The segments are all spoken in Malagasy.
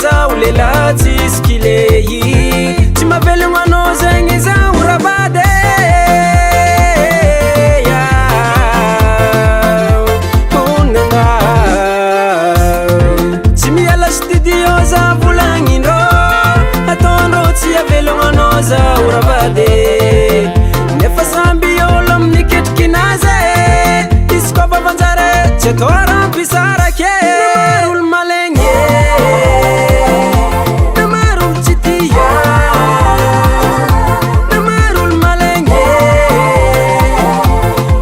zao lela tsisy kilei tsy mavelogno anao zegny zao rabady tsy miala studio za volagnindrô ataondrô tsy avelogno anao zao rabady nefa samby olo amin'ny ketrikinazy izy koa fa vanjare tsy atao rampisarake olo malegny namaro tsy tia namaro olo malegny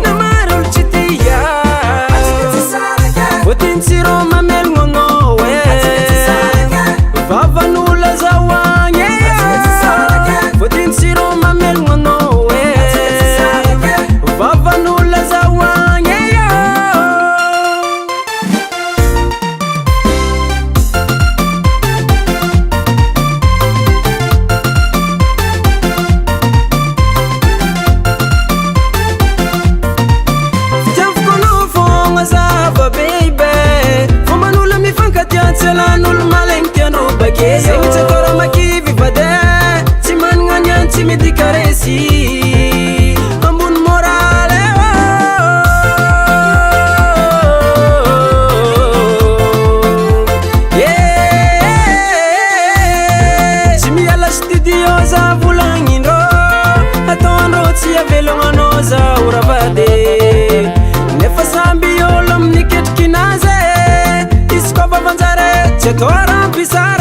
namaro olo tsy tia voatintsirô mamelogno anao vavan'olo azahoagny voatintsirô mamelogno anao vavan'olo azahoagny olo malegny tianao bake zegny tsy atao raha makivy vade tsy managna niany tsy mety karesy ambony morale tsy miala studio za volagnindrô ataondrô tsy avelogno anao zao ravady nefa samby olo amin'ny ketrikinazy izy koa fa vanjare tsy atao rampisarake